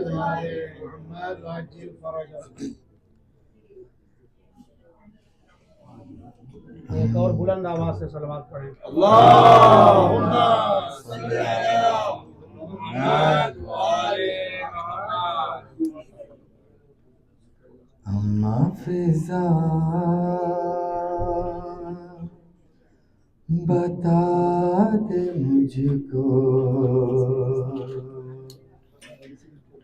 محمد وعجل فرجه. ایک اور بلند آواز سے صلوات پڑھیں. اللہم صلی علی محمد وآل محمد. اما فضا بتا دے مجھ کو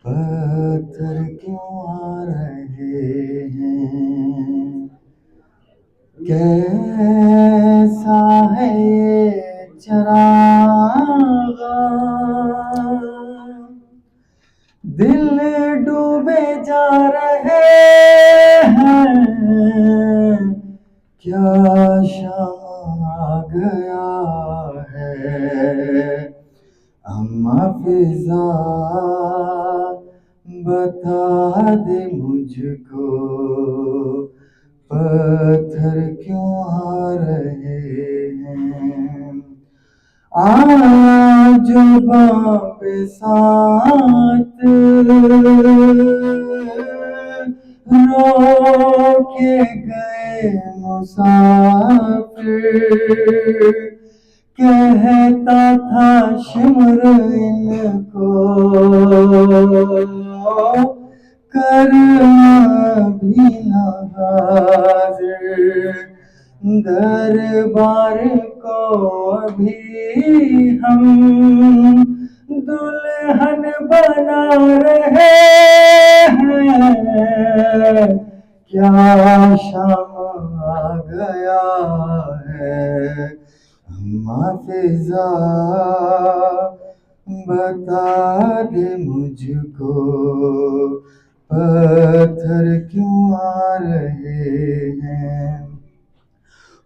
پتھر کیوں آ رہے ہیں، کیسا ہے یہ چراغ دل ڈوبے جا رہے ہیں، کیا شام آ گیا ہے. اما فضا بتا دے مجھ کو پتھر کیوں آ رہے ہیں. آج باپ ساتھ رو کے گئے مسافر، کہتا تھا شمر ان کو کرنا بھی نہ حاضر، دربار کو ابھی ہم دلہن بنا رہے ہیں، کیا شام آ گیا ہے. اما فضا بتا دے مجھ کو پتھر کیوں آ رہے ہیں.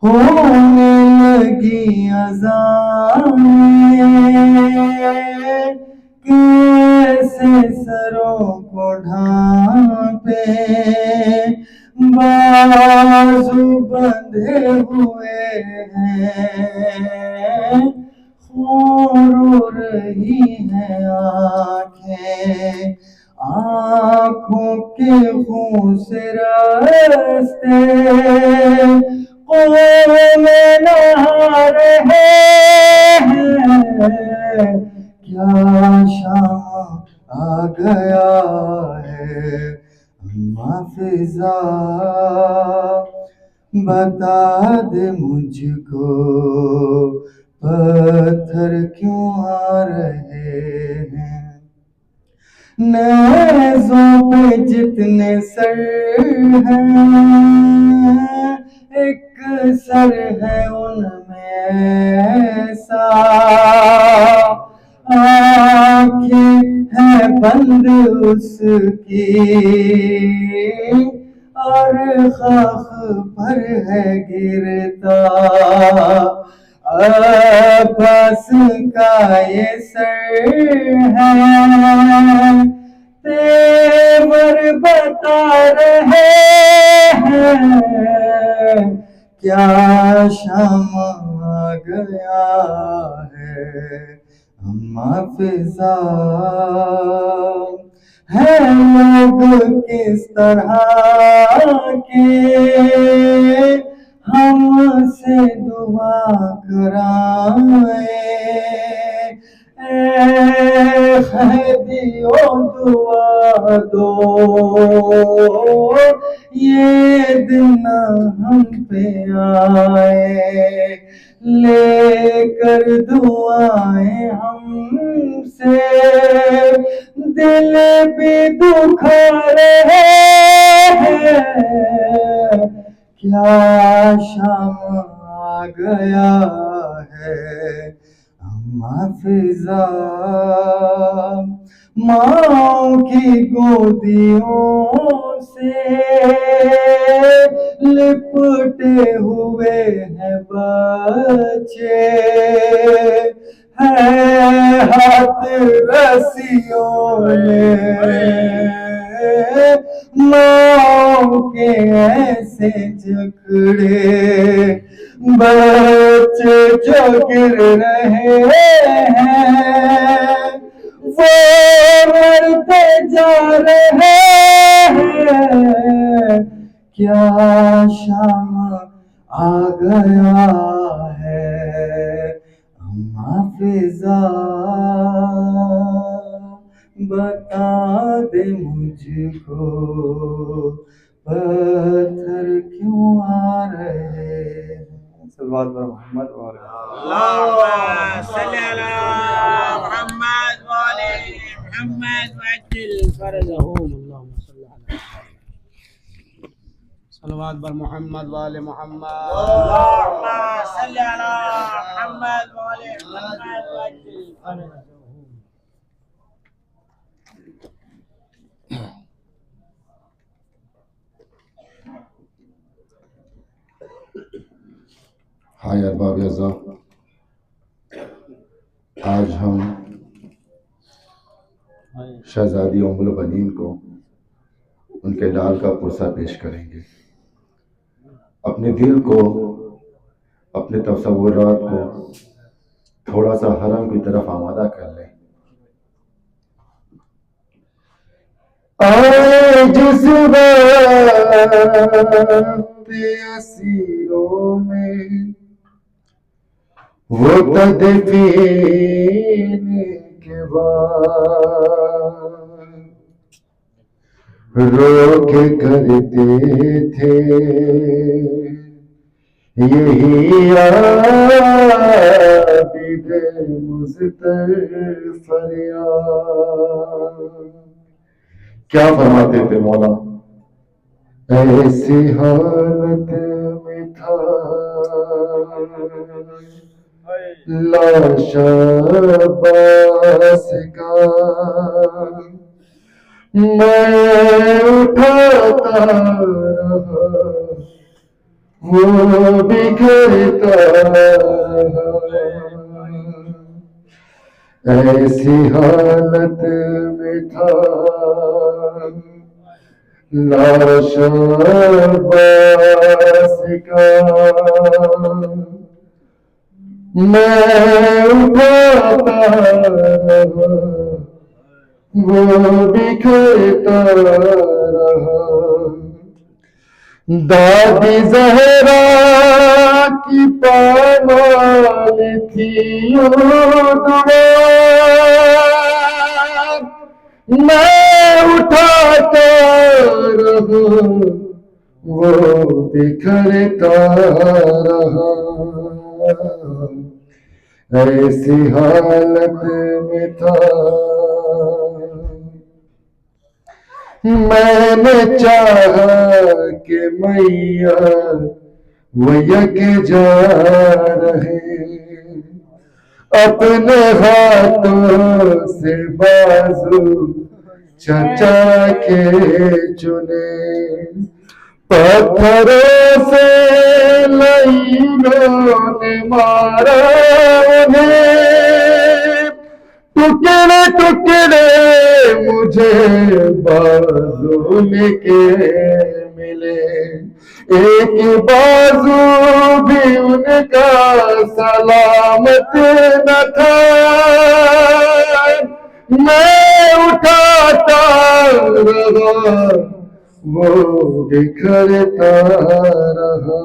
ہونے لگی اذانیں کیسے سروں کو ڈھانپے، بازو بندھے ہوئے ہیں، خون رو رہی ہیں آنکھیں، آنکھوں کے خون سے راستے قوم میں نہا رہے ہیں، کیا شام آ گیا ہے. اما فضا بتا دے مجھ کو پتھر کیوں آ رہے ہیں. نیزوں پہ جتنے سر ہیں ایک سر ہے ان میں ایسا، آنکھیں ہیں بند اس کی اور خاک پر ہے گرتا، عباس کا یہ سر ہے، تیور بتا رہے ہیں، کیا شام آ گیا ہے. اما فضا ہے لوگ کس طرح کے ہم سے دعا کرائیں، اے قیدیوں دعا دو یہ دن ہم پہ آئے، لے کر دعائیں ہم سے دل بھی دکھا رہے ہیں، کیا شام آ گیا ہے. اما فضا ماں کی گودیوں سے لپٹے ہوئے ہیں بچے، ہے ہاتھ رسیوں میں ماں کے ایسے جکڑے، بچے جو گر رہے ہیں وہ مرتے جا کیا شام آ گیا ہے حافظہ بتا دے مجھ کو پتھر کیوں آ رہے ہیں صلوات پر محمد اللهم صل على محمد وآل محمد وعجل فرجهم. اللهم صل على صلوات بر محمد وآل محمد. اللهم صل على محمد وآل محمد وعجل فرجهم. ہائے ارباب اعضاء، آج ہم شہزادی ام البنین کو ان کے لال کا پرسہ پیش کریں گے. اپنے دل کو، اپنے تصورات کو تھوڑا سا حرم کی طرف آمادہ کر لیں. آئے جس وقت اسیروں میں وہ تدفین کے بعد رو کے کرتے تھے یہی عابد مضطر فریاد. کیا فرماتے تھے مولا؟ ایسی حالت میں تھا لاش عباس کا میں اٹھاتا رہا وہ بکھرتا رہا. ایسی حالت میں تھا لاش عباس کا میں اٹھاتا رہا وہ بکھرتا رہا. دادی زہرا کی پامال تھی دعا میں اٹھاتا رہا وہ بکھرتا رہا. ایسی حالت میں تھا میں نے چاہا کہ میاں وہ یک جا رہے اپنے ہاتھوں سے بازو چچا کے چنے پتھروں سے لعینوں نے مارا انہیں ٹکڑے ٹکڑے مجھے بازو کے ملے ایک بازو بھی ان کا سلامت نہ تھا میں اٹھاتا رہا وہ بکھرتا رہا.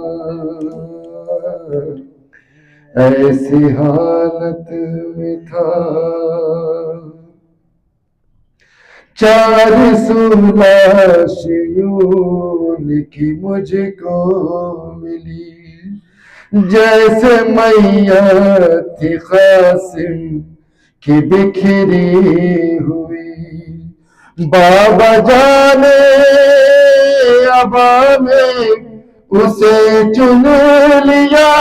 ایسی حالت میں تھا 400 لاشیوں کی مجھ کو ملی جیسے میت تھی قاسم کی بکھری ہوئی. بابا جانے ابا نے اسے چن لیا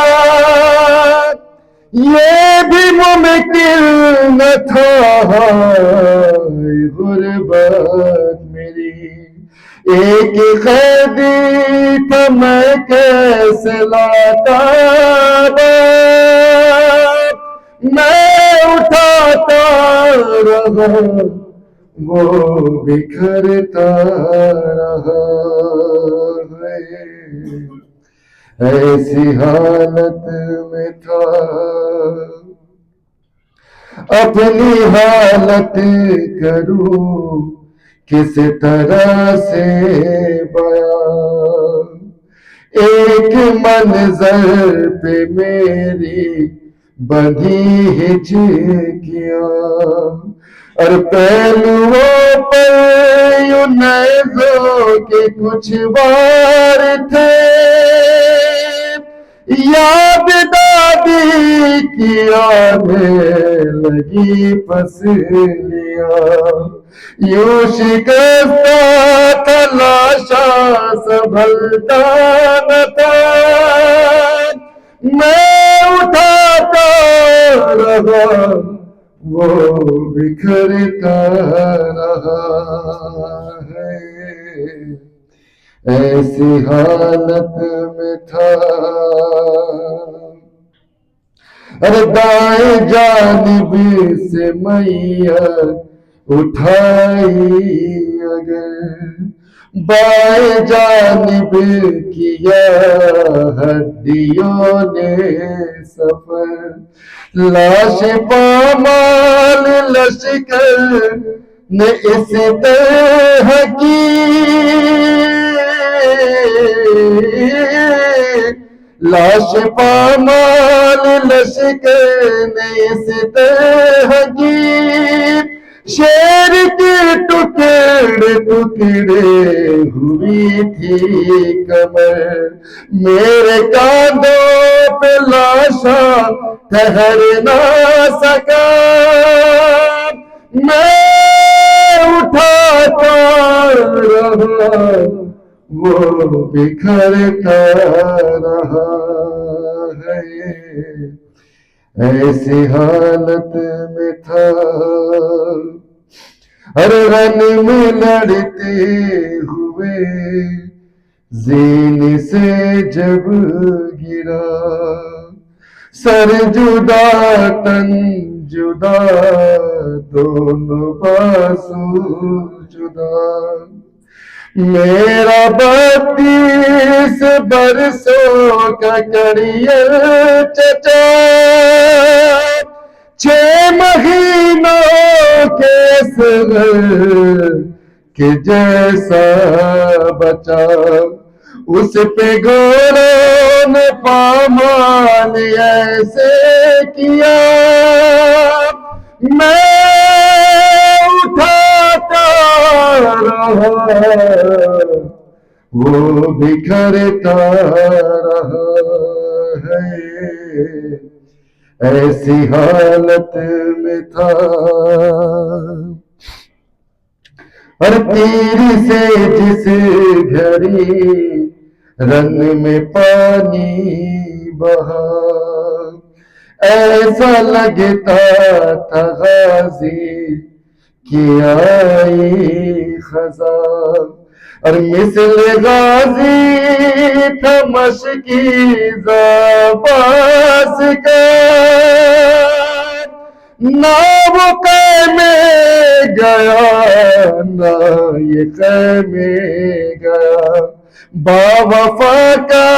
یہ بھی ممکن نہ تھا غربت میری ایک قیدی تھا میں کیسے لاتا میں اٹھاتا رہا وہ بکھرتا رہا. ایسی حالت میں تھا اپنی حالت کروں کس طرح سے بیان ایک منظر پہ میری بندھی ہچکیاں، اور پہلوؤں پر یوں نیزوں کے کچھ وار تھے، یاد دادی کی آنے لگی پسلیاں، یوں شکستہ تھا لاشا سنبھلتا نہ تھا، میں اٹھاتا رہا وہ بکھرتا رہا ہے، ایسی حالت میں تھا۔ ارے دائیں جانب سے میت اٹھائی اگر، بائیں جانب کیا ہڈیوں نے سفر، لاش پامال لشکر نے اس طرح کی، لاش پامال لشکر نے اس طرح کی، شیر کے ٹکڑے ٹکڑے ہوئی تھی کمر، میرے کاندھوں پہ لاشا ٹھہر نہ سکا، میں اٹھاتا رہا وہ بکھرتا رہا ہے، ایسی حالت میں تھا۔ ہر رن میں لڑتے ہوئے زین سے جب گرا، سر جدا تن جدا دونوں بازو جدا، میرا 32 برسوں کا کریئر چچا 6 مہینوں کے صغر کے جیسا بچا، اس پہ گوروں نے پامال ایسے کیا، میں اٹھاتا رہا وہ بکھرتا رہا ہے، ایسی حالت میں تھا۔ اور تیر سے جس گھڑی رنگ میں پانی بہا، ایسا لگتا تھا غازی کی آئی خزاں، اور مثل غازی تھا مشکی زاباس کا، نہ وہ قیمے گیا نہ یہ قیمے گیا، با وفا کا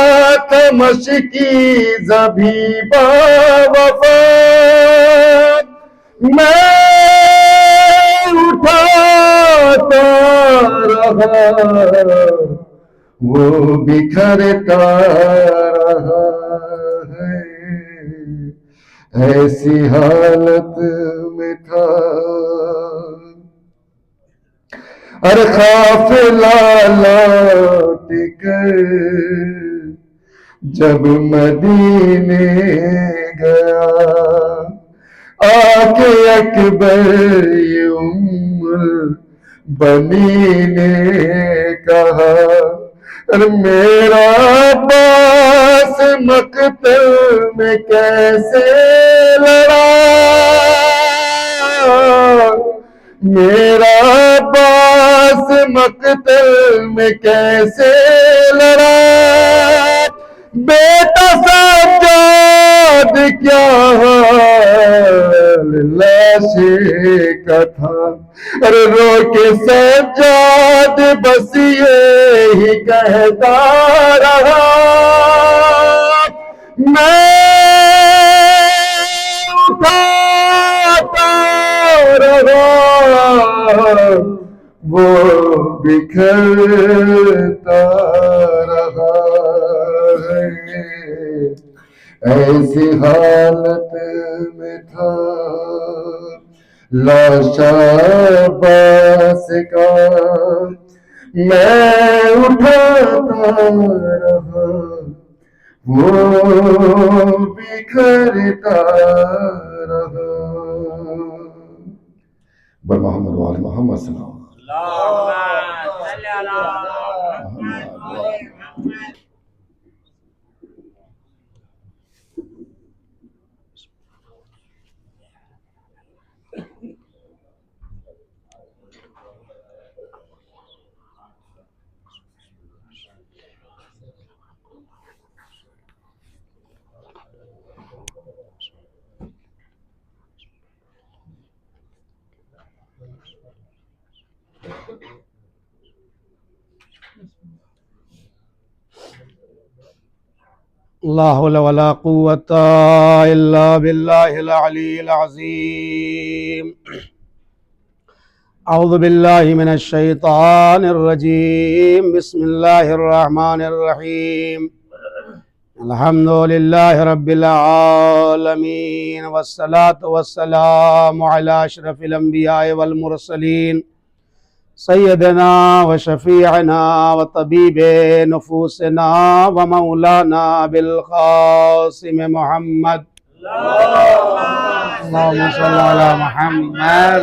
تھا مشکی زبیبا وفا، میں اٹھاتا رہا وہ بکھرتا رہا ہے، ایسی حالت میں تھا۔ اور قافلہ لوٹ کر جب مدینے گیا، آ کے اکبر یہ بنی نے کہا، میرا عباس مقتل میں کیسے لڑا، میرا عباس مقتل میں کیسے لڑا، بیٹا سجاد کیا حال لاشے کا تھا، ارے رو کے سجاد بس یہی کہتا رہا، میں اٹھاتا رہا وہ بکھرتا رہا ایسی حالت میں تھا لاش عباس کا، میں اٹھاتا رہا وہ بکھرتا رہا۔ بر محمد وآل محمد صلی اللہ علیہ وسلم۔ اللهم صل على محمد وآل محمد۔ لا حول ولا قوة إلا بالله العلي العظيم. أعوذ بالله من الشيطان الرجيم. بسم الله الرحمن الرحيم. الحمد لله رب العالمين، والصلاة والسلام على أشرف الأنبياء والمرسلين سيدنا وشفيعنا وطبيب نفوسنا ومولانا بالقاسم محمد. اللهم صل على محمد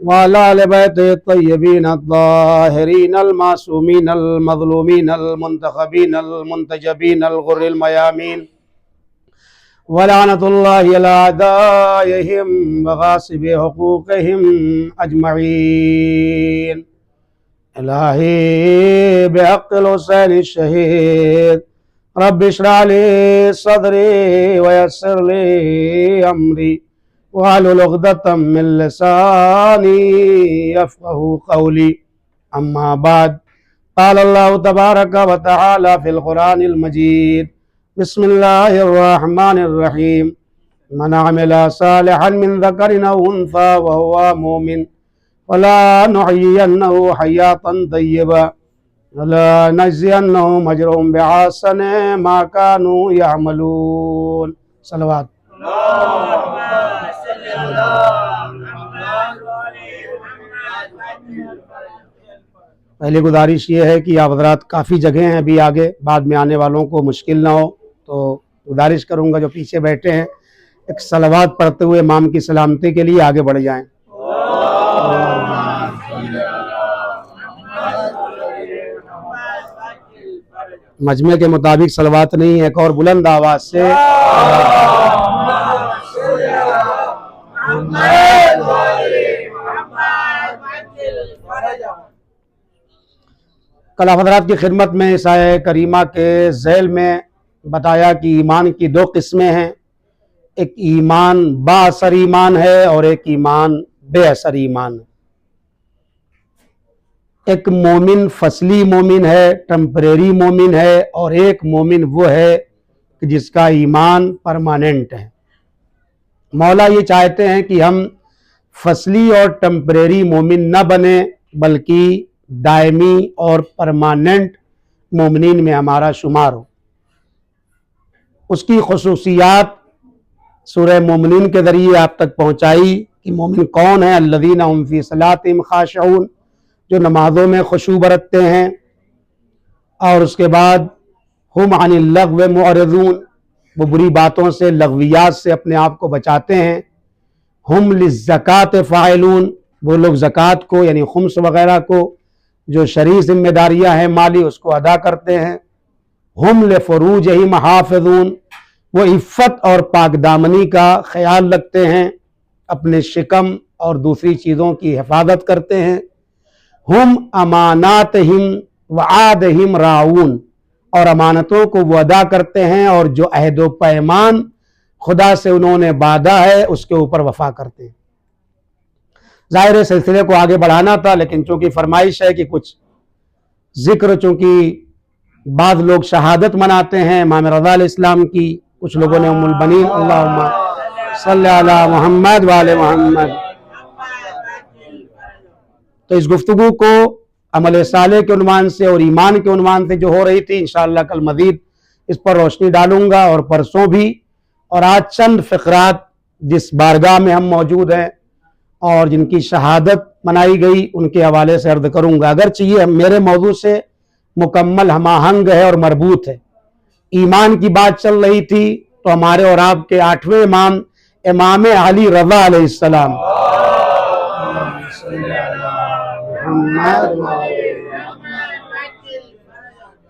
وعلى آل بيته الطيبين الطاهرين المعصومين المظلومين المنتخبين المنتجبين الغر الميامين، ولعنة الله على أعدائهم وغاصب حقوقهم أجمعين. إلهي بحق الحسين الشهيد رب اشرح لي صدري ويسر لي أمري واحلل عقدة من لساني يفقهوا قولي. أما بعد، قال الله تبارك وتعالى في القرآن المجيد: بسم الله الرحمن الرحيم. من عمل صالحا من ذكر أو أنثى وهو مؤمن ولا نحيينه حياة طيبة ولا نجزينهم أجرهم بأحسن ما كانوا يعملون. صلوات. اللهم صل على محمد وآل محمد۔ پہلی گزارش یہ ہے کہ آپ حضرات کافی جگہیں ہیں ابھی آگے، بعد میں آنے والوں کو مشکل نہ ہو، تو گزارش کروں گا جو پیچھے بیٹھے ہیں ایک صلوات پڑھتے ہوئے امام کی سلامتی کے لیے آگے بڑھ جائیں۔ مجمع کے مطابق صلوات نہیں، ایک اور بلند آواز سے۔ کل آپ حضرات کی خدمت میں اس آیہ کریمہ کے ذیل میں بتایا کہ ایمان کی دو قسمیں ہیں، ایک ایمان با اثر ایمان ہے اور ایک ایمان بے اثر ایمان ہے۔ ایک مومن فصلی مومن ہے، ٹمپریری مومن ہے، اور ایک مومن وہ ہے کہ جس کا ایمان پرماننٹ ہے۔ مولا یہ چاہتے ہیں کہ ہم فصلی اور ٹمپریری مومن نہ بنیں، بلکہ دائمی اور پرماننٹ مومنین میں ہمارا شمار ہو۔ اس کی خصوصیات سورہ مومنین کے ذریعے آپ تک پہنچائی کہ مومن کون ہیں۔ الذین هم فی صلاتہم خاشعون، جو نمازوں میں خشوع برتتے ہیں، اور اس کے بعد ہم عن اللغو معرضون، وہ بری باتوں سے، لغویات سے اپنے آپ کو بچاتے ہیں۔ ہم للزکاۃ فاعلون، وہ لوگ زکوٰۃ کو یعنی خمس وغیرہ کو جو شرعی ذمہ داریاں ہیں مالی، اس کو ادا کرتے ہیں۔ ہم لفروجہم حافظون، وہ عفت اور پاک دامنی کا خیال رکھتے ہیں، اپنے شکم اور دوسری چیزوں کی حفاظت کرتے ہیں۔ ہم اماناتہم وعادہم راعون، اور امانتوں کو وہ ادا کرتے ہیں اور جو عہد و پیمان خدا سے انہوں نے باندھا ہے اس کے اوپر وفا کرتے ہیں۔ ظاہر سلسلے کو آگے بڑھانا تھا، لیکن چونکہ فرمائش ہے کہ کچھ ذکر، چونکہ بعض لوگ شہادت مناتے ہیں امام رضا علیہ السلام کی، کچھ لوگوں نے ام البنین، اللہم صلی علی محمد وآل محمد۔ تو اس گفتگو کو عمل صالح کے عنوان سے اور ایمان کے عنوان سے جو ہو رہی تھی، انشاءاللہ کل مزید اس پر روشنی ڈالوں گا، اور پرسوں بھی، اور آج چند فقرات جس بارگاہ میں ہم موجود ہیں اور جن کی شہادت منائی گئی ان کے حوالے سے عرض کروں گا، اگرچہ یہ میرے موضوع سے مکمل ہم آہنگ ہے اور مربوط ہے۔ ایمان کی بات چل رہی تھی تو ہمارے اور آپ کے 8ویں امام، امام علی رضا علیہ السلام،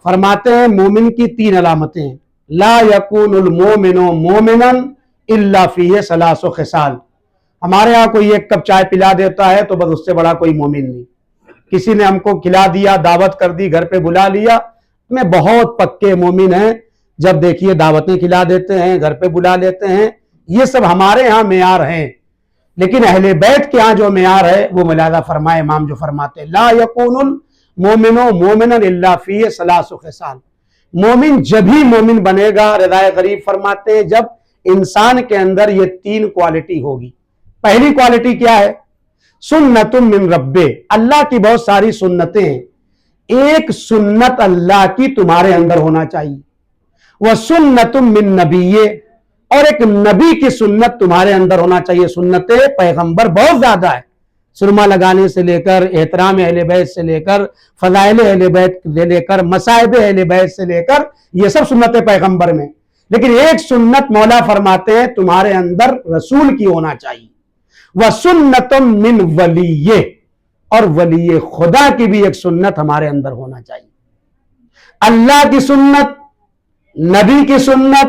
فرماتے ہیں مومن کی 3 علامتیں ہیں۔ لا یکون المومن مومنا الا فیہ 3 خصال۔ ہمارے ہاں کوئی 1 کپ چائے پلا دیتا ہے تو بس اس سے بڑا کوئی مومن نہیں۔ کسی نے ہم کو کھلا دیا، دعوت کر دی، گھر پہ بلا لیا، میں بہت پکے مومن ہیں، جب دیکھیے دعوتیں کھلا دیتے ہیں، گھر پہ بلا لیتے ہیں، یہ سب ہمارے ہاں معیار ہیں۔ لیکن اہل بیت کے ہاں جو معیار ہے وہ ملاحظہ فرمائے امام جو فرماتے ہیں لا یکون المومن مومنا الا فیہ 3 خصال۔ مومن جب ہی مومن بنے گا، رضا غریب فرماتے ہیں، جب انسان کے اندر یہ 3 کوالٹی ہوگی۔ پہلی کوالٹی کیا ہے؟ سنت من رب، اللہ کی بہت ساری سنتیں ہیں، ایک سنت اللہ کی تمہارے اندر ہونا چاہیے۔ وَسُنَّةٌ مِّن نَبِيٍّ، اور ایک نبی کی سنت تمہارے اندر ہونا چاہیے۔ سنت پیغمبر بہت زیادہ ہے، سرما لگانے سے لے کر، احترام اہل بیت سے لے کر، فضائل اہل بیت سے لے کر، مصائب اہل بیت سے لے کر، یہ سب سنت پیغمبر میں۔ لیکن ایک سنت مولا فرماتے ہیں تمہارے اندر رسول کی ہونا چاہیے۔ وَسُنَّةٌ مِّن وَلِيٍّ، اور ولی خدا کی بھی ایک سنت ہمارے اندر ہونا چاہیے۔ اللہ کی سنت، نبی کی سنت،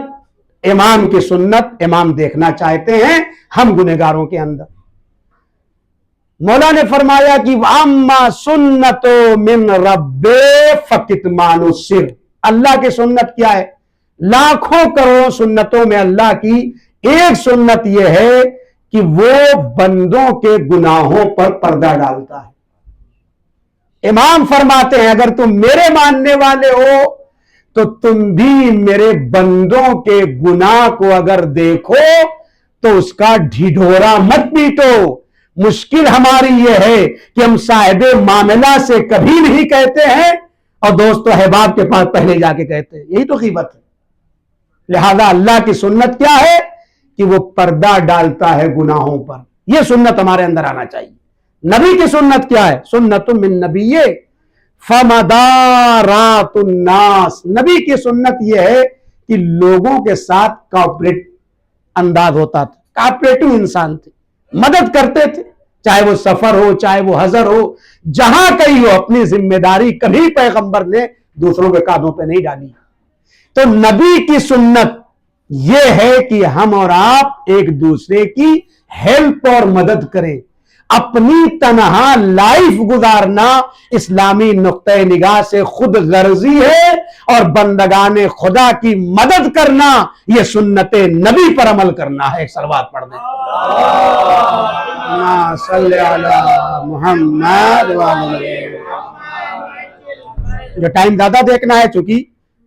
امام کی سنت امام دیکھنا چاہتے ہیں ہم گنہگاروں کے اندر۔ مولا نے فرمایا کہ وَأَمَّا سُنَّتُ مِن رَبِّ فَكِتْمَانُ السِّرِّ، اللہ کی سنت کیا ہے؟ لاکھوں کروڑوں سنتوں میں اللہ کی ایک سنت یہ ہے کہ وہ بندوں کے گناہوں پر پردہ ڈالتا ہے۔ امام فرماتے ہیں اگر تم میرے ماننے والے ہو تو تم بھی میرے بندوں کے گناہ کو اگر دیکھو تو اس کا ڈھڈورا مت پیٹو۔ مشکل ہماری یہ ہے کہ ہم صاحب معاملہ سے کبھی نہیں کہتے ہیں اور دوست و احباب کے پاس پہلے جا کے کہتے ہیں، یہی تو غیبت ہے۔ لہذا اللہ کی سنت کیا ہے کہ وہ پردہ ڈالتا ہے گناہوں پر، یہ سنت ہمارے اندر آنا چاہیے۔ نبی کی سنت کیا ہے؟ سنت من نبی فمدارات الناس، نبی کی سنت یہ ہے کہ لوگوں کے ساتھ کوآپریٹ انداز ہوتا تھا، کوآپریٹو انسان تھے، مدد کرتے تھے، چاہے وہ سفر ہو چاہے وہ حضر ہو، جہاں کہیں ہو اپنی ذمہ داری کبھی پیغمبر نے دوسروں کے کاندھوں پہ نہیں ڈالی۔ تو نبی کی سنت یہ ہے کہ ہم اور آپ ایک دوسرے کی ہیلپ اور مدد کریں۔ اپنی تنہا لائف گزارنا اسلامی نقطہ نگاہ سے خود غرضی ہے، اور بندگان خدا کی مدد کرنا یہ سنت نبی پر عمل کرنا ہے۔ ایک صلوات پڑھ دیں۔ اللہم صلی علی محمد جو ٹائم زیادہ دیکھنا ہے چونکہ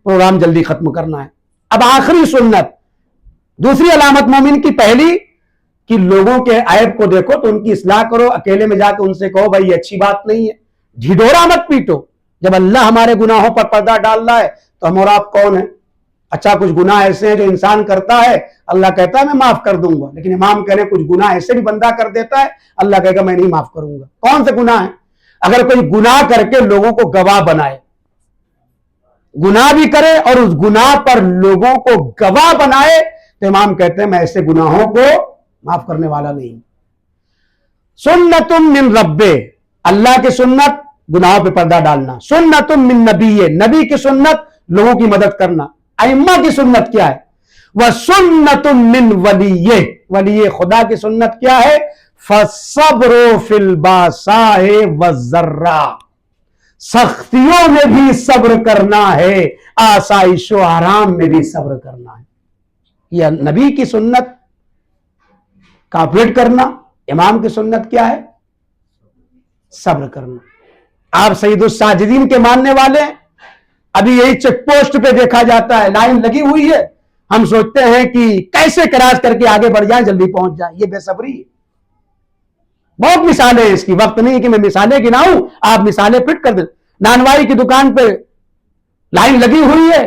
پروگرام جلدی ختم کرنا ہے۔ اب آخری سنت، دوسری علامت مومن کی، پہلی کہ لوگوں کے عیب کو دیکھو تو ان کی اصلاح کرو، اکیلے میں جا کے ان سے کہو بھائی یہ اچھی بات نہیں ہے، ڈھڈورا مت پیٹو۔ جب اللہ ہمارے گناہوں پر پردہ ڈال رہا ہے تو ہم اور آپ کون ہیں؟ اچھا کچھ گناہ ایسے ہیں جو انسان کرتا ہے اللہ کہتا ہے میں معاف کر دوں گا، لیکن امام کہہ رہے ہیں کچھ گناہ ایسے بھی بندہ کر دیتا ہے اللہ کہے گا میں نہیں معاف کروں گا۔ کون سے گناہ ہیں؟ اگر کوئی گناہ کر کے لوگوں کو گواہ بنائے، گناہ بھی کرے اور اس گناہ پر لوگوں کو گواہ بنائے تو امام کہتے ہیں میں ایسے گناہوں کو معاف کرنے والا نہیں۔ سنت من رب، اللہ کی سنت گناہوں پہ پردہ ڈالنا۔ سنت من نبی، نبی کی سنت لوگوں کی مدد کرنا۔ ائمہ کی سنت کیا ہے؟ وسنت من ولی، ولی خدا کی سنت کیا ہے؟ فالصبر فی الباساء والضراء، سختیوں میں بھی صبر کرنا ہے، آسائش و آرام میں بھی صبر کرنا ہے۔ یہ نبی کی سنت کوآپریٹ کرنا، امام کی سنت کیا ہے؟ صبر کرنا۔ آپ سید الساجدین کے ماننے والے ہیں، ابھی یہی چیک پوسٹ پہ دیکھا جاتا ہے لائن لگی ہوئی ہے، ہم سوچتے ہیں کہ کیسے کراس کر کے آگے بڑھ جائیں جلدی پہنچ جائیں، یہ بے صبری ہے۔ بہت مثالیں ہیں اس کی، وقت نہیں کہ میں مثالیں گناؤں، آپ مثالیں فٹ کر دیں۔ نانوائی کی دکان پہ لائن لگی ہوئی ہے،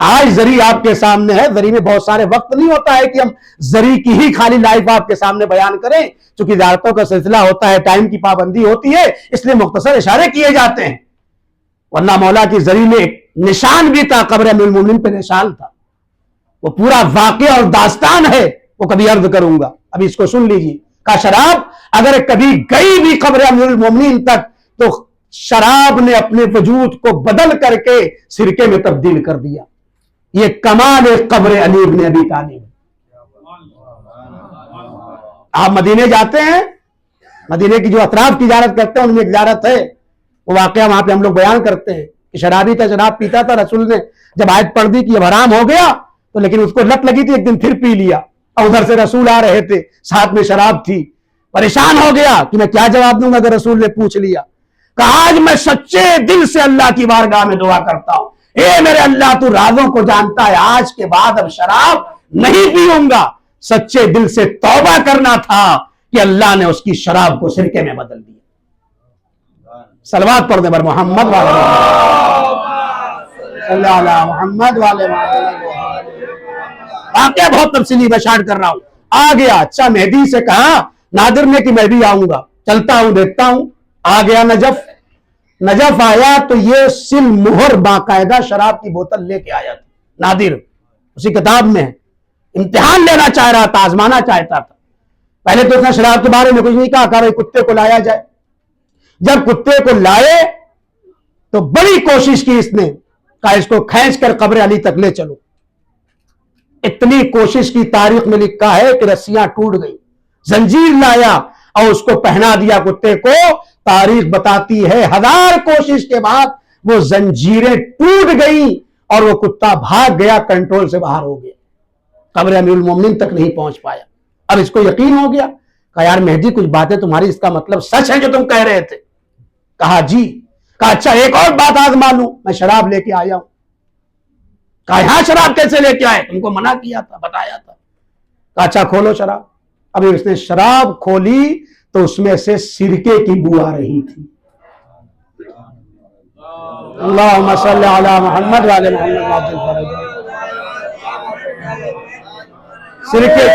آج زری آپ کے سامنے ہے. زری میں بہت سارے وقت نہیں ہوتا ہے کہ ہم زری کی ہی خالی لائف آپ کے سامنے بیان کریں, چونکہ زیارتوں کا سلسلہ ہوتا ہے, ٹائم کی پابندی ہوتی ہے, اس لیے مختصر اشارے کیے جاتے ہیں. ورنہ مولا کی زری میں ایک نشان بھی تھا, قبر امیر المومنین پہ نشان تھا, وہ پورا واقعہ اور داستان ہے, وہ کبھی عرض کروں گا, ابھی اس کو سن لیجیے. کہ شراب اگر کبھی گئی بھی قبر امیر المومنین تک تو شراب نے اپنے وجود کو بدل کر کے سرکے میں تبدیل کر دیا. یہ کمال قبر علی ابن ابی طالب. آپ مدینے جاتے ہیں, مدینے کی جو اطراف کی زیارت کرتے ہیں ان میں ایک زیارت ہے, وہ واقعہ وہاں پہ ہم لوگ بیان کرتے ہیں کہ شرابی تھا, شراب پیتا تھا, رسول نے جب آیت پڑھ دی کہ یہ حرام ہو گیا تو لیکن اس کو لت لگی تھی, ایک دن پھر پی لیا, اور ادھر سے رسول آ رہے تھے, ساتھ میں شراب تھی, پریشان ہو گیا کہ میں کیا جواب دوں گا اگر رسول نے پوچھ لیا. کہا آج میں سچے دل سے اللہ کی بارگاہ میں دعا کرتا ہوں, اے میرے اللہ تو رازوں کو جانتا ہے, آج کے بعد اب شراب نہیں پیوں گا. سچے دل سے توبہ کرنا تھا کہ اللہ نے اس کی شراب کو سرکے میں بدل دیا. صلوات پڑھنے پر محمد والے محمد والے واقعہ بہت تفصیلی بشار کر رہا ہوں. آ گیا, اچھا مہدی سے کہا نادر نے کہ میں بھی آؤں گا, چلتا ہوں دیکھتا ہوں. آ گیا نجف, نجف آیا تو یہ سل مہر باقاعدہ شراب کی بوتل لے کے آیا تھا. نادر اسی کتاب میں امتحان لینا چاہ رہا تھا, آزمانا چاہتا تھا. پہلے تو اس نے شراب کے بارے میں کچھ نہیں کہا, کہا بھائی کتے کو لایا جائے. جب کتے کو لائے تو بڑی کوشش کی اس نے, کہا اس کو کھینچ کر قبر علی تک لے چلو. اتنی کوشش کی, تاریخ میں لکھا ہے کہ رسیاں ٹوٹ گئی. زنجیر لایا اور اس کو پہنا دیا کتے کو. تاریخ بتاتی ہے 1000 کوشش کے بعد وہ زنجیریں ٹوٹ گئیں اور وہ کتا بھاگ گیا, کنٹرول سے باہر ہو گیا, قبر امیر المومنین تک نہیں پہنچ پایا. اب اس کو یقین ہو گیا, کہا یار مہدی کچھ باتیں تمہاری اس کا مطلب سچ ہے جو تم کہہ رہے تھے. کہا جی. کہا اچھا ایک اور بات آزما لوں, میں شراب لے کے آیا ہوں. کہا یہاں شراب کیسے لے کے آئے, تم کو منع کیا تھا, بتایا تھا. کہا اچھا کھولو شراب. ابھی اس نے شراب کھولی تو اس میں سے سرکے کی بو آ رہی تھی. اللہم صلی علی محمد وعلی محمد. سرکے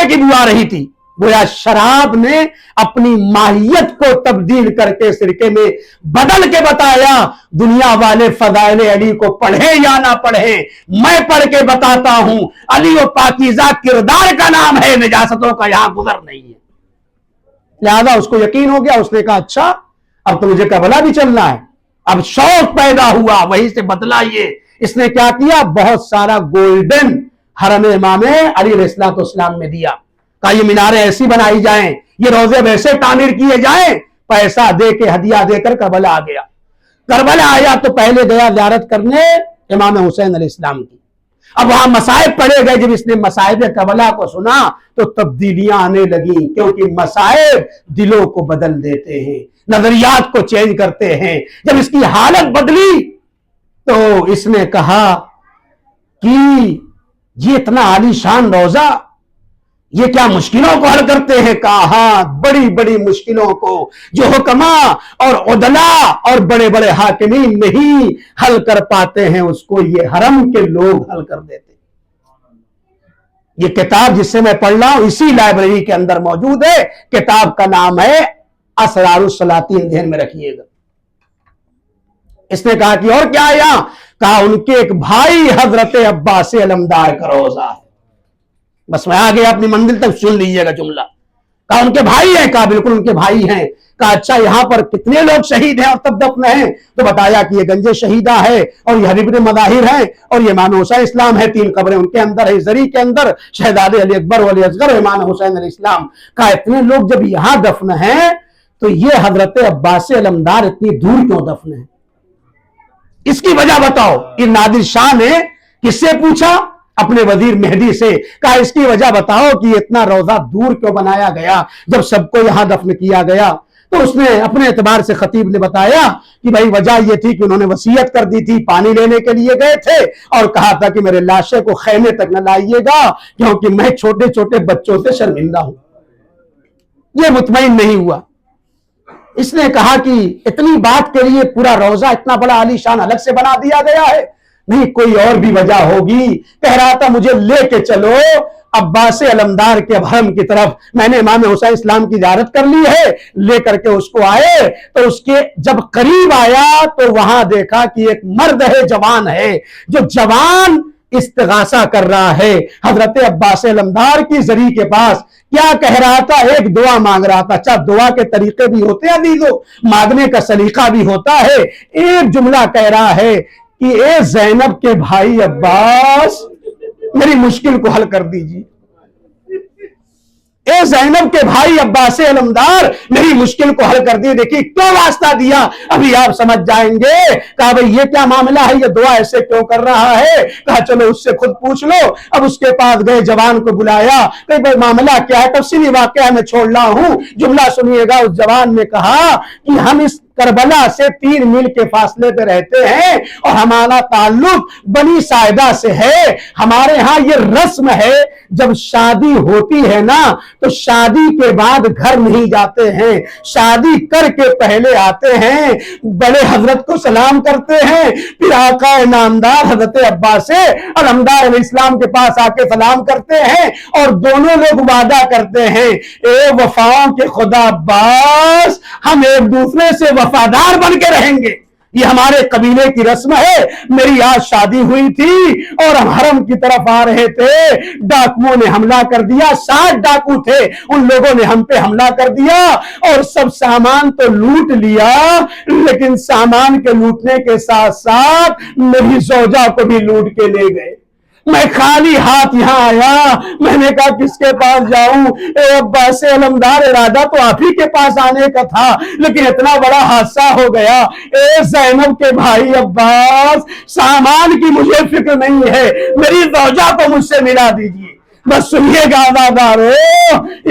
کی بو آ رہی تھی. گویا شراب نے اپنی ماہیت کو تبدیل کر کے سرکے میں بدل کے بتایا. دنیا والے فضائل علی کو پڑھیں یا نہ پڑھیں, میں پڑھ کے بتاتا ہوں, علی و پاکیزہ کردار کا نام ہے, نجاستوں کا یہاں گزر نہیں ہے. لہذا اس کو یقین ہو گیا. اس نے کہا اچھا اب تو مجھے کربلا بھی چلنا ہے. اب شوق پیدا ہوا, وہیں سے بدلا یہ. اس نے کیا کیا, بہت سارا گولڈن حرم امام علی علیہ السلام میں دیا. کہا یہ میناریں ایسی بنائی جائیں, یہ روزے ویسے تعمیر کیے جائیں. پیسہ دے کے, ہدیہ دے کر کربلا آ گیا. کربلا آیا تو پہلے گیا زیارت کرنے امام حسین علیہ السلام کی. اب وہاں مصائب پڑے گئے. جب اس نے مصائب کربلا کو سنا تو تبدیلیاں آنے لگیں, کیونکہ مصائب دلوں کو بدل دیتے ہیں, نظریات کو چینج کرتے ہیں. جب اس کی حالت بدلی تو اس نے کہا کہ یہ اتنا عالی شان روزہ, یہ کیا مشکلوں کو حل کرتے ہیں. کہا ہاں, بڑی بڑی مشکلوں کو جو حکماء اور عدلاء اور بڑے بڑے حاکمین نہیں حل کر پاتے ہیں, اس کو یہ حرم کے لوگ حل کر دیتے. یہ کتاب جس سے میں پڑھ رہا ہوں اسی لائبریری کے اندر موجود ہے. کتاب کا نام ہے اسرار السلاطین, ذہن میں رکھیے گا. اس نے کہا کہ اور کیا یہاں, کہا ان کے ایک بھائی حضرت عباس علمدار کا روزہ ہے. بس میں آ گیا اپنی منزل تک, سن لیجئے گا جملہ. کہا ان کے بھائی ہیں, کہا بالکل ان کے بھائی ہیں. کہا اچھا یہاں پر کتنے لوگ شہید ہیں اور تب دفن ہیں, تو بتایا کہ یہ گنج شہیدہ ہے اور یہ حبیب مظاہر ہیں اور یہ امام حسین اسلام ہے. 3 قبریں ان کے اندر ہے. زری کے اندر شہزادے علی اکبر ولی اصغر امام حسین علیہ السلام. کہا اتنے لوگ جب یہاں دفن ہیں تو یہ حضرت عباس علمدار اتنی دور کیوں دفن ہیں, اس کی وجہ بتاؤ. یہ نادر شاہ نے کس سے پوچھا, اپنے وزیر مہدی سے. کہا اس کی وجہ بتاؤ کہ اتنا روزہ دور کیوں بنایا گیا جب سب کو یہاں دفن کیا گیا. تو اس نے اپنے اعتبار سے خطیب نے بتایا کہ بھائی وجہ یہ تھی کہ انہوں نے وصیت کر دی تھی, پانی لینے کے لیے گئے تھے اور کہا تھا کہ میرے لاشے کو خیمے تک نہ لائیے گا کیونکہ میں چھوٹے چھوٹے بچوں سے شرمندہ ہوں. یہ مطمئن نہیں ہوا. اس نے کہا کہ اتنی بات کے لیے پورا روزہ اتنا بڑا عالی شان الگ سے بنا دیا گیا ہے؟ نہیں، کوئی اور بھی وجہ ہوگی۔ کہہ رہا تھا مجھے لے کے چلو عباس علمدار کے حرم کی طرف، میں نے امام حسین اسلام کی زیارت کر لی ہے۔ لے کر کے اس کو آئے تو اس کے جب قریب آیا تو وہاں دیکھا کہ ایک مرد ہے، جوان ہے، جو جوان استغاثہ کر رہا ہے حضرت عباس علمدار کی زری کے پاس۔ کیا کہہ رہا تھا؟ ایک دعا مانگ رہا تھا۔ اچھا، دعا کے طریقے بھی ہوتے ہیں عزیزو، مانگنے کا سلیقہ بھی ہوتا ہے۔ ایک جملہ کہہ رہا ہے کہ اے زینب کے بھائی عباس، میری مشکل کو حل کر دیجیے۔ اے زینب کے بھائی عباس علمدار، میری مشکل کو حل کر دیے۔ دیکھیے کیوں واسطہ دیا، ابھی آپ سمجھ جائیں گے۔ کہا بھئی یہ کیا معاملہ ہے، یہ دعا ایسے کیوں کر رہا ہے؟ کہا چلو اس سے خود پوچھ لو۔ اب اس کے پاس گئے، جوان کو بلایا، کہ بھئی معاملہ کیا ہے، تفصیلی واقعہ میں چھوڑ رہا ہوں، جملہ سنیے گا۔ اس جوان نے کہا کہ ہم اس کربلا سے 3 میل کے فاصلے پہ رہتے ہیں اور ہمارا تعلق بنی ساعدہ سے ہے۔ ہمارے ہاں یہ رسم ہے، جب شادی ہوتی ہے نا تو شادی کے بعد گھر نہیں جاتے ہیں، شادی کر کے پہلے آتے ہیں، بڑے حضرت کو سلام کرتے ہیں، پھر آقا نامدار حضرت عباس علمدار علیہ السلام کے پاس آ کے سلام کرتے ہیں اور دونوں لوگ وعدہ کرتے ہیں، اے وفاؤں کے خدا عباس، ہم ایک دوسرے سے وفادار بن کے رہیں گے۔ یہ ہمارے قبیلے کی رسم ہے۔ میری آج شادی ہوئی تھی اور ہم حرم کی طرف آ رہے تھے، ڈاکوؤں نے حملہ کر دیا، 60 ڈاکو تھے، ان لوگوں نے ہم پہ حملہ کر دیا اور سب سامان تو لوٹ لیا، لیکن سامان کے لوٹنے کے ساتھ ساتھ میری زوجہ کو بھی لوٹ کے لے گئے۔ میں خالی ہاتھ یہاں آیا، میں نے کہا کس کے پاس جاؤں؟ اے عباس علمدار، ارادہ تو آپ ہی کے پاس آنے کا تھا، لیکن اتنا بڑا حادثہ ہو گیا۔ اے زینب کے بھائی عباس، سامان کی مجھے فکر نہیں ہے، میری زوجہ کو مجھ سے ملا دیجیے۔ بس سنیے گا عزادارو،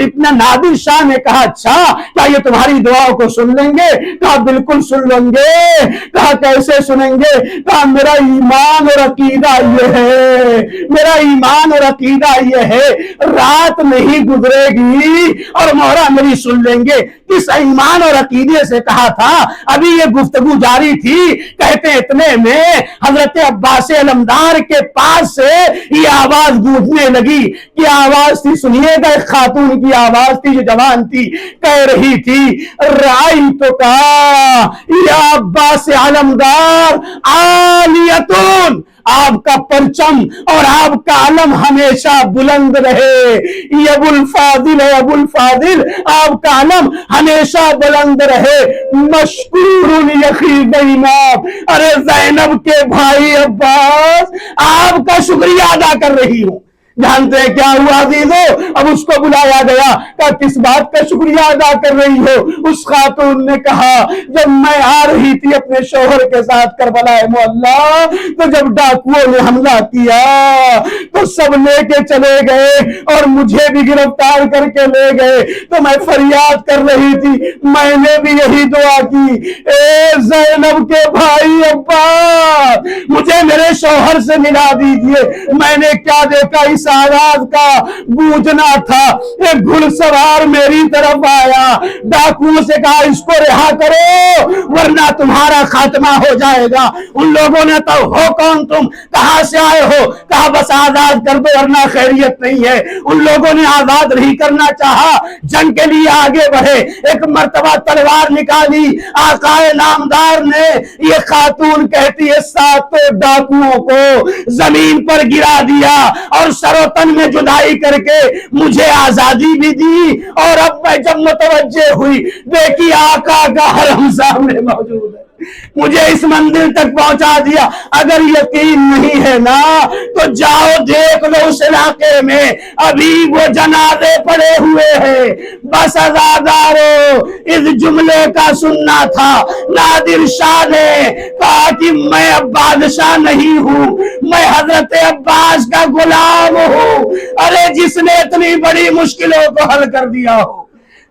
اتنا نادر شاہ نے کہا اچھا کیا یہ تمہاری دعاؤں کو سن لیں گے؟ کہا بالکل سن لیں گے۔ کہا کیسے سنیں گے؟ کہا میرا ایمان اور عقیدہ یہ ہے، میرا ایمان اور عقیدہ یہ ہے، رات نہیں گزرے گی اور مہرہ میری سن لیں گے۔ کس ایمان اور عقیدے سے کہا تھا؟ ابھی یہ گفتگو جاری تھی، کہتے اتنے میں حضرت عباس علمدار کے پاس سے یہ آواز گونجنے لگی۔ کیا آواز تھی؟ سنیے گا، ایک خاتون کی آواز تھی جو جوان تھی، کہہ رہی تھی رائی تو کہا یا عباس علمدار عالیتون، آپ کا پرچم اور آپ کا علم ہمیشہ بلند رہے۔ یہ ابو الفاضل ہے، ابو الفاضل، آپ کا علم ہمیشہ بلند رہے۔ مشکور یخی زینب، ارے زینب کے بھائی عباس، آپ کا شکریہ ادا کر رہی ہوں۔ جانتے ہیں کیا ہوا عزیزو؟ اب اس کو بلایا گیا، کہا کس بات کا شکریہ ادا کر رہی ہو؟ اس خاتون نے کہا جب میں آ رہی تھی اپنے شوہر کے ساتھ کربلا معلیٰ، تو جب ڈاکوؤں نے حملہ کیا تو سب لے کے چلے گئے اور مجھے بھی گرفتار کر کے لے گئے، تو میں فریاد کر رہی تھی، میں نے بھی یہی دعا کی، اے زینب کے بھائی عباس، مجھے میرے شوہر سے ملا دیجئے۔ میں نے کیا دیکھا، اس آواز کا گونجنا تھا، ایک گھڑ سوار میری طرف آیا، ڈاکوؤں سے کہا اس کو رہا کرو ورنہ تمہارا خاتمہ ہو جائے گا۔ ان لوگوں نے تو ہو کون تم، کہاں سے آئے ہو؟ کہا بس آزاد کر دو ورنہ خیریت نہیں ہے۔ ان لوگوں نے آزاد نہیں کرنا چاہا، جنگ کے لیے آگے بڑھے، ایک مرتبہ تلوار نکالی، آقا نامدار نے، یہ خاتون کہتی ہے 7 ڈاکوؤں کو زمین پر گرا دیا اور سروتن میں جدائی کر کے مجھے آزادی بھی دی، اور اب میں جب متوجہ ہوئی دیکھی آقا کا حرم سامنے موجود ہے، مجھے اس منزل تک پہنچا دیا۔ اگر یقین نہیں ہے نا تو جاؤ دیکھ لو اس علاقے میں ابھی وہ جنازے پڑے ہوئے ہیں۔ بس عزادارو، اس جملے کا سننا تھا۔ نادر شاہ نے کہا کہ میں اب بادشاہ نہیں ہوں، میں حضرت عباس کا غلام ہوں۔ ارے جس نے اتنی بڑی مشکلوں کو حل کر دیا ہو،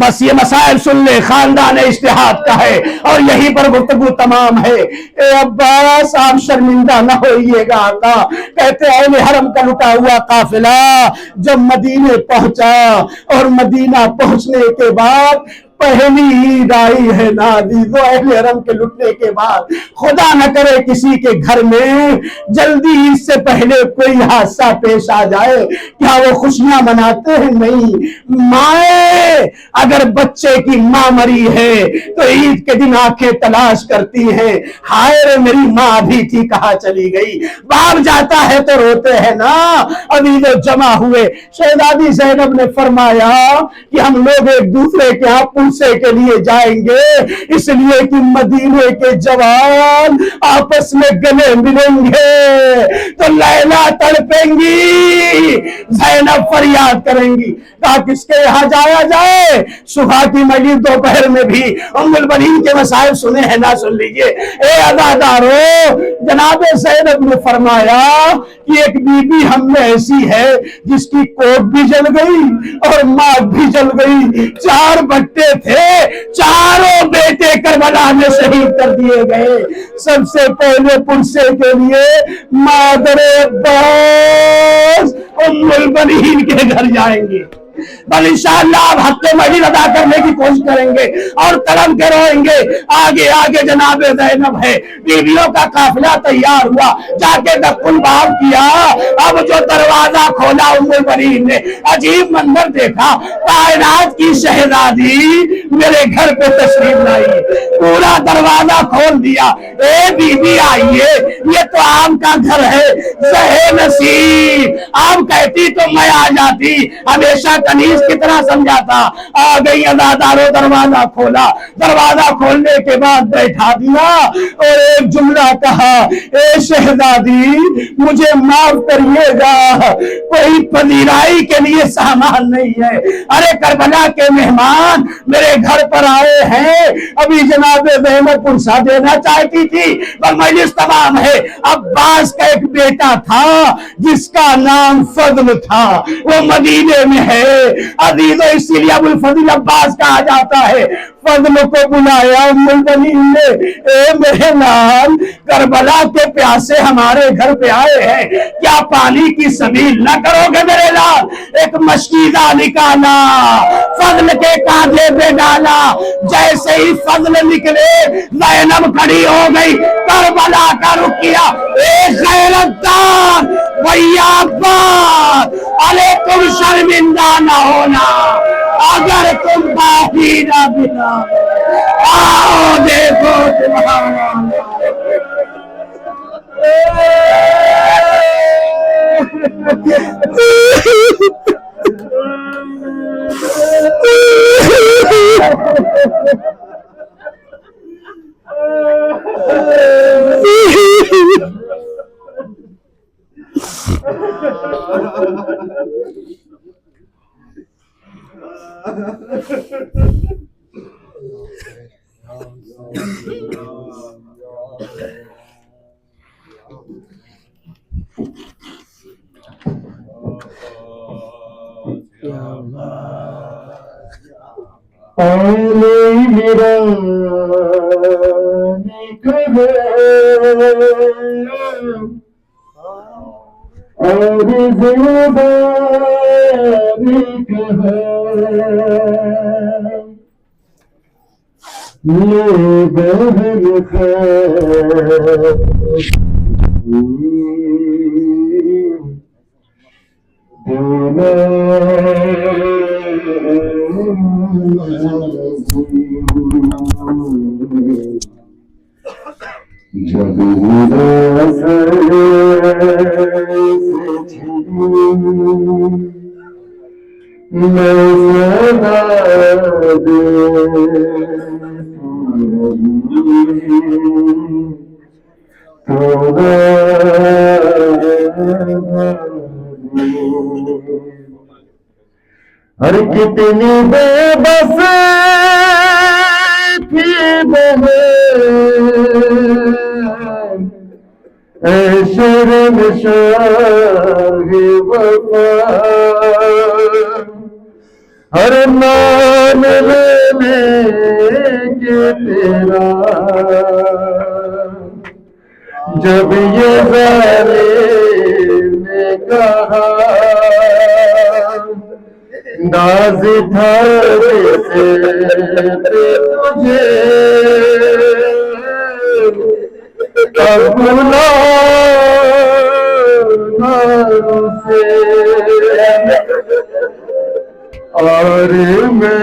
بس یہ مسائل سن لے، خاندان اجتہاد کا ہے اور یہیں پر گفتگو تمام ہے۔ اے عباس آپ شرمندہ نہ ہوئیے گا آقا، کہتے ہیں اہل حرم کا لٹا ہوا قافلہ جب مدینے پہنچا اور مدینہ پہنچنے کے بعد پہلی عید آئی ہے نادی، وہ اہل حرم کے لٹنے کے بعد خدا نہ کرے کسی کے گھر میں جلدی عید سے پہلے کوئی حادثہ پیش آ جائے، کیا وہ خوشیاں مناتے ہیں؟ نہیں۔ مائیں اگر بچے کی ماں مری ہے تو عید کے دن آنکھیں تلاش کرتی ہیں، ہائے رے میری ماں بھی تھی کہاں چلی گئی۔ باپ جاتا ہے تو روتے ہیں نا۔ ابھی وہ جمع ہوئے، شہزادی زینب نے فرمایا کہ ہم لوگ ایک دوسرے کے ہاں پوچھے کے لیے جائیں گے، اس لیے کہ مدینے کے جوان آپس میں گلے ملیں گے تو لیلا تڑپیں گی، زینب فریاد کریں گی۔ کہا کس کے یہاں جایا جائے؟ صبح کی مجلس دوپہر میں بھی ام البنین کے مسائل سنے ہیں نا، سن لیجئے۔ اے عزادارو، جناب زینب نے فرمایا کہ ایک بی بی ہم میں ایسی ہے جس کی کوٹ بھی جل گئی اور ماں بھی جل گئی، 4 بٹے تھے، چاروں بیٹے کربلا میں شہید کر دیے گئے۔ سب سے پہلے پرسے کے لیے مادر عباس ام البنین کے گھر جائیں گے، بل انشاءاللہ آپ حق مجید ادا کرنے کی کوشش کریں گے اور طلب کے روئیں گے۔ آگے آگے جناب زینب ہے، بیویوں کا قافلہ تیار ہوا، جا کے دخل باب کیا۔ اب جو دروازہ کھولا ام البنین نے عجیب منظر دیکھا، کائنات کی شہزادی میرے گھر پہ تشریف لائی، پورا دروازہ کھول دیا۔ اے بی بی آئیے، یہ تو آپ کا گھر ہے، زہے نصیب آپ کہتی تو میں آ جاتی، ہمیشہ کنیز کی طرح سمجھاتا۔ آ گئی عزادارو، دروازہ کھولا، دروازہ کھولنے کے بعد بیٹھا دیا اور ایک جملہ کہا، اے شہزادی مجھے معاف کریے گا، کوئی پذیرائی کے لیے سامان نہیں ہے، ارے کربلا کے مہمان میرے گھر پر آئے ہیں۔ ابھی جناب زینب پرسا دینا چاہتی تھی پر مجلس تمام ہے۔ عباس کا ایک بیٹا تھا جس کا نام فضل تھا، وہ مدینے میں ہے عزیزو، اسی لیے ابو الفضل عباس کہا جاتا ہے۔ فضل کو بلایا ام البنین نے، اے میرے لال کربلا کے پیاسے ہمارے گھر پہ آئے ہیں، کیا پانی کی سبیل نہ کرو گے میرے لال؟ ایک مشکیزہ نکالا، فضل کے کاندھے پہ ڈالا، جیسے ہی فضل نکلے زینب کھڑی ہو گئی، کربلا کا رخ کیا، اے غیرتدار بھیا عباس، ارے تم شرمندہ نہ ہونا، اگر تم باقی نہ بنا، آؤ دیکھو تمہارا ہر کتنی بے بس تھی بہن اے شرم شاہ وفا، ہر نار ملنے کے تیرا جب یہ ظالم نے کہا ناز تھا سے تجھے اب بلا سے اور میں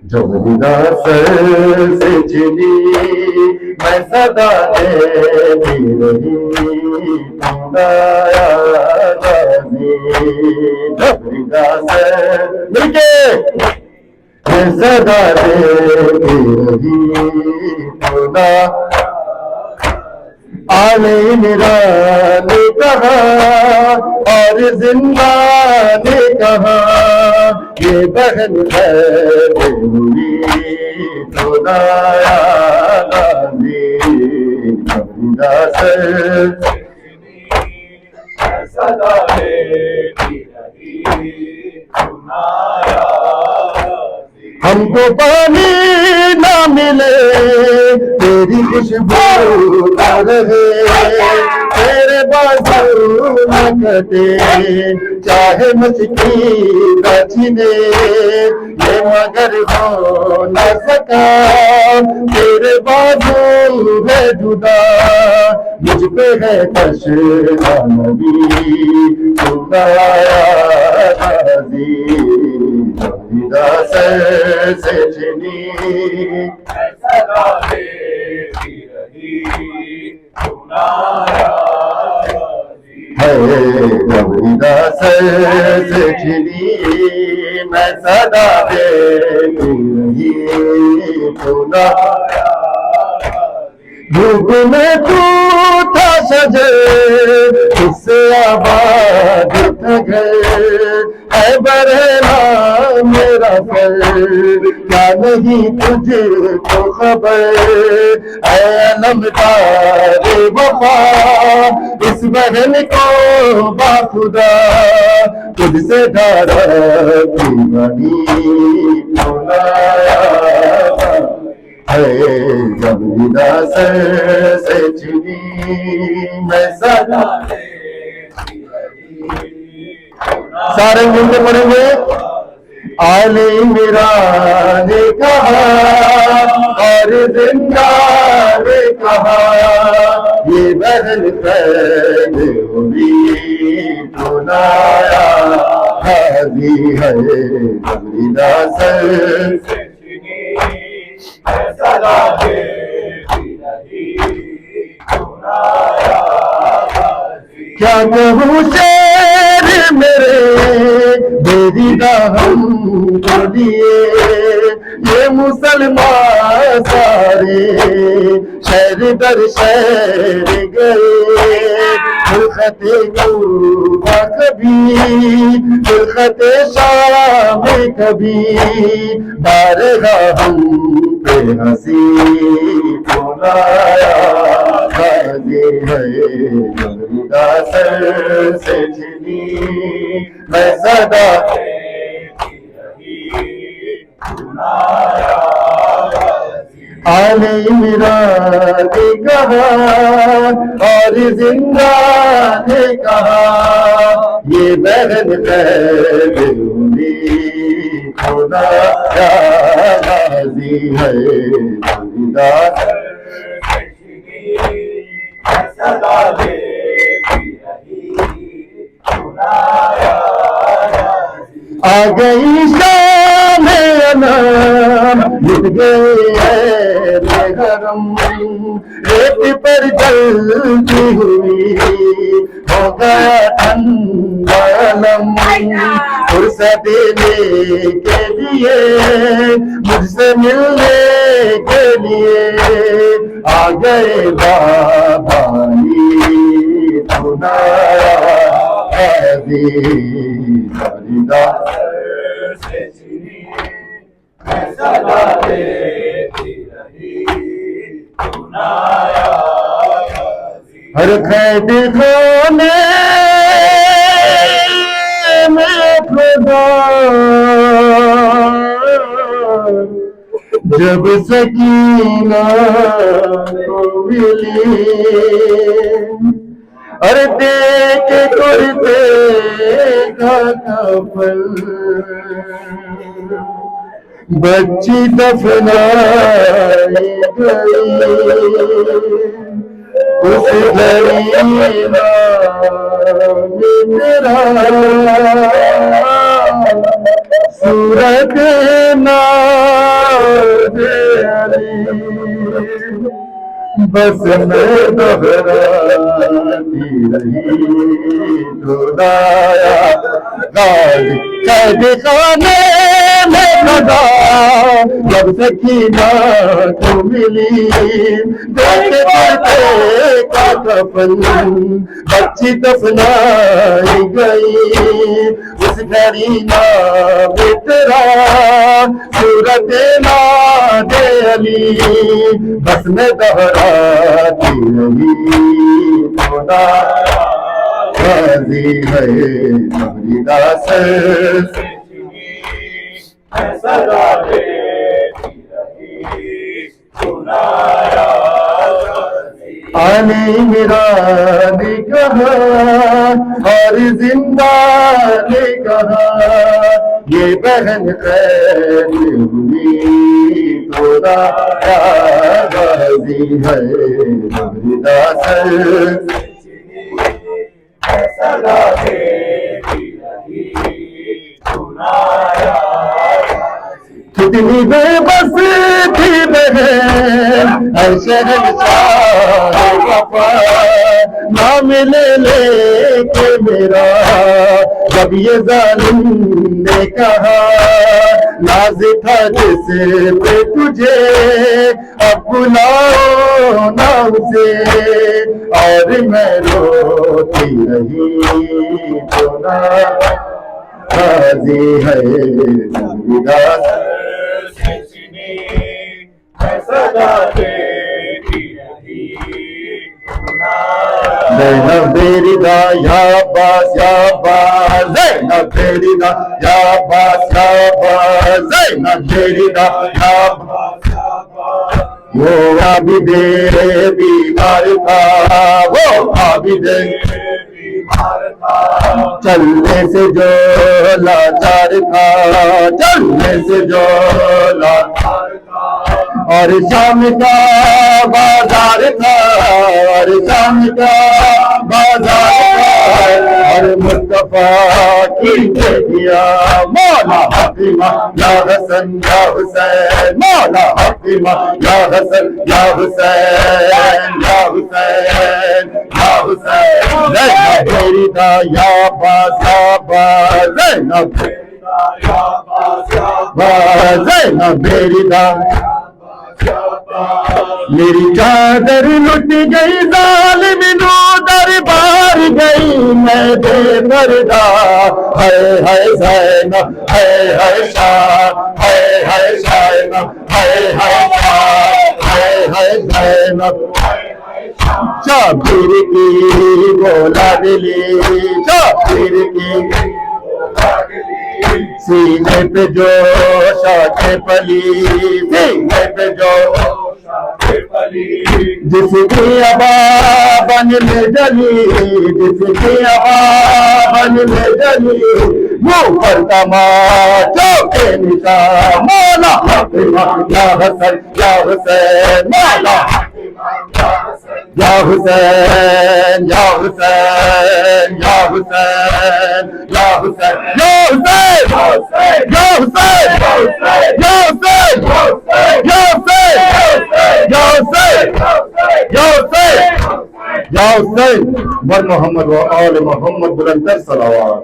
جب ندا سر سے چلی میں صدا دیتی رہی جب ندا سر ملکے میں صدا دیتی رہی خدا آنے میرا نے کہا اور زندہ نے کہا یہ بہن ہے میری خدایا نازی خدا سے صدا دیتی رہی سنایا ہم کو پانی نہ ملے تیری خوشبو نہ رہے تیرے بازو نہ کٹے چاہے مچھلی نہ چھنے یہ مگر ہو نہ سکا تیرے بازو ہے جدا مجھ پہ ہے کش نبی خدایا نازی خدا سے چنی صدا دیتی رہی سنایا ہے خدا سے چنی میں صدا دیتی رہی سنایا دھوپ میں تو تھا شجر اس سے آباد تھا گھر اے بریلا میرا سر کیا نہیں تجھ کو خبر اے علمدار وفا اس بہن کو باخدا تجھ سے ڈارا دیوانی بلایا ہے جب ندا سر سے چنی میں صدا سارے مل کے پڑھیں گے آلی میرا نے کہا اور زندہ نے کہا یہ بہن قید ہوئی سنایا حاضی ہے جب ندا سر سے صدا دیتی رہی سنایا کیا کہوں شیر میرے میری راہم کو دیے یہ مسلمان سارے شہر در شہر گئے خلقت کوفہ کبھی خلقت شام کبھی بارگاہ ہم پہ ہنسی بلایا حاضی ہے جب ندا سر سے چنی میں صدا دیتی رہی سنایا آل عمران نے کہا اور زندہ نے کہا یہ بہن قید ہوئی خدا راضی ہے خدا صدا دیتی رہی سنایا آ گئی شام انام مل گئے حرم ریت پر جلتی ہوئی ہو گیا ٹھنڈا علم فرصت دینے کے لیے مجھ سے ملنے کے لیے آ گئے بابانی سنایا حاضی خریدا سے چنی میں صدا دیتی رہی ہر قید خانے میں خدا جب سکینہ کو ملی اور دیکھ کرتے کا کفن بچی دفنائی گئی اس گھڑی میرا صورت ناز علی بس میں دہراتی رہی خدایا غازی قید خانے میں خدا جب سکینہ کو ملی دیکھ کرتے کا کفن بچی دفنائی گئی اس گھڑی نہ بترا صورت ناد علی بس میں دہراتی رہی خدا غازی ہے ہماری داس علی میرا نے کہا اور زندہ نے کہا یہ بہن قید ہوئی خدا غازی ہے ہماری داس کتنی بے بس تھی بہن اے شہنشاہ وفا نام لے لے کے میرا جب یہ ظالم نے کہا ناز تھا جس پہ تجھے اب بلاؤ نہ اسے اور میں روتی رہی تو نہ غازی ہے داس زینب میری دا یا باس یا باس زینب میری دا یا باس یا باس زینب میری دا یا باس وہ عابد بیمار تھا وہ عابد چلنے سے جو لاچار تھا چلنے سے جو لاچار تھا اور شام کا بازار تھا اور شام کا بازار تھا اور مصطفیٰ کی بیٹیا مولا حکیمہ یا حسن یا حسین مولا حکیمہ یا حسن یا حسین یا حسین یا حسین زینب میری دا یا باس یا باس زینب زینب میری دا میری چادر لٹ گئی ظالم نو دربار گئی میں بے پردہ ہے زینب ہے شاہ ہے زینب ہے زینب شابیر کی بولا دلی شابیر کی سینے پہ جو شاخ پلی سینے پہ جو جس کی ابا بن میں جلی جس کی ابا بن میں جلی منہ پر تماچوں کے نشان مولا حکیمہ یا حسن یا حسین مولا یا حسین یا حسین یا حسین یا حسین یا حسین یا حسین یا حسین یا حسین یا حسین یا حسین یا حسین بر محمد و آل محمد بلندر صلوات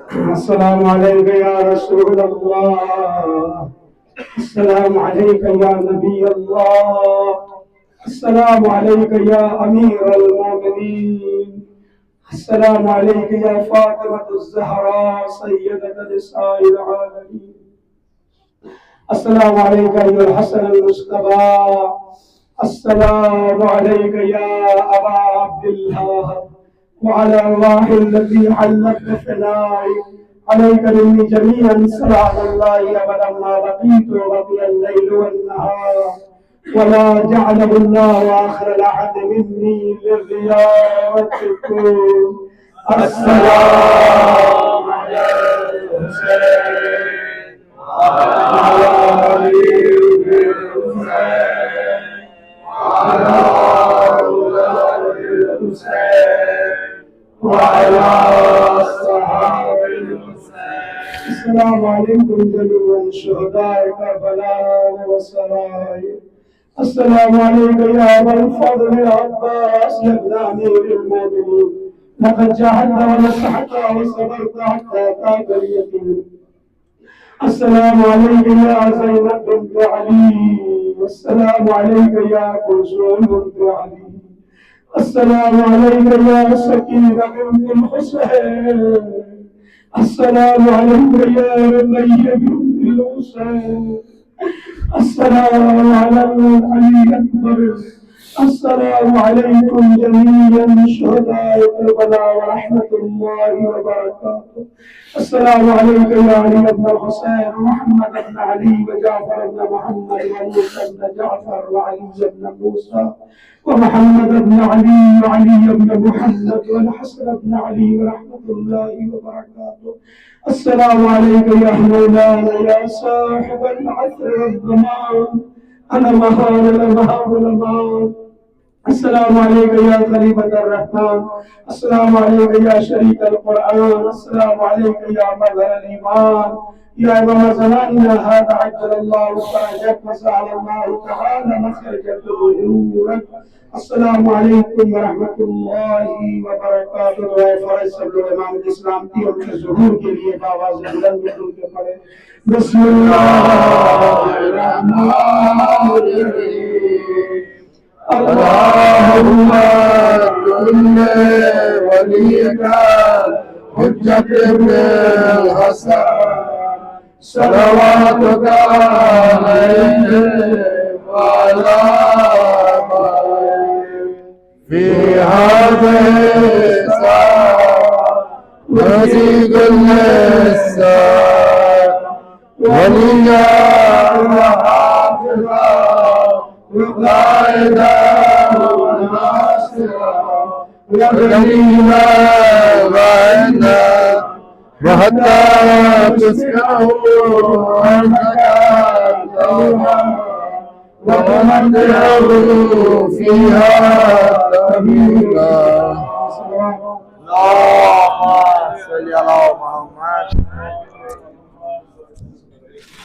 السلام علیکم یا رسول اللہ السلام علیکم یا نبی اللہ السلام علیکم یا امیر المومنین السلام علیکم یا فاطمة الزہراء سیدۃ نساء العالمین السلام عليك أيها الحسن المصطفى. السلام عليك يا أبا عبد الله، وعلى الله الذي علق بثنائك عليك مني جميعا سلام الله أبدا ما بقيت وبقي الليل والنهار، ولا جعله الله آخر العهد مني لزيارتكم. السلام على الحسين وعلى آل الحسين وعلى أولاد الحسين وعلى أصحاب الحسين. السلام عليكم جميعا شهداء كربلاء والسرايا. السلام عليك يا أبا الفضل العباس يا ابن أمير المؤمنين، لقد جاهدت ونصحت وصبرت حتى أتاك اليقين. السلام عليك يا زينب بنت علي، والسلام عليك يا كلثوم بنت علي، السلام عليك يا سكينة بنت الحسين، السلام عليك يا رقية بنت الحسين، السلام على العلي الأكبر. السلام عليكم جميعا شهداء كربلاء ورحمة الله وبركاته. السلام عليك يا علي بن الحسين ومحمد بن علي وجعفر بن محمد وموسى بن جعفر وعلي بن موسى ومحمد بن علي وعلي بن محمد والحسن بن علي ورحمة الله وبركاته. السلام عليك يا مولانا يا صاحب العثر والضمان، أنا مهان الأمان. السلام عليك يا خليفة الرحمن، السلام عليك يا شريك القرآن، السلام عليك يا مظهر الإيمان، يا إمام زماننا هذا عجل الله فرجك وسأل الله تعالى مخرجك ظهورك. السلام عليكم ورحمة الله وبركاته. دعائے فرض سب لوگ امام الاسلام کی ان کے ظہور کے لیے آواز بلند میں درود پڑھیں. بسم اللہ الرحمن الرحیم. اللهم كن وليك حجة ابن الحسن صلواتك عليه وعلى في هذه الساعة وفي كل الساعة وليا وحافظا وقائدا وناصرا وكريما وعنا وحتى تسكنه أرضك دوما وتمتعه فيها طويلا. اللهم صل على محمد.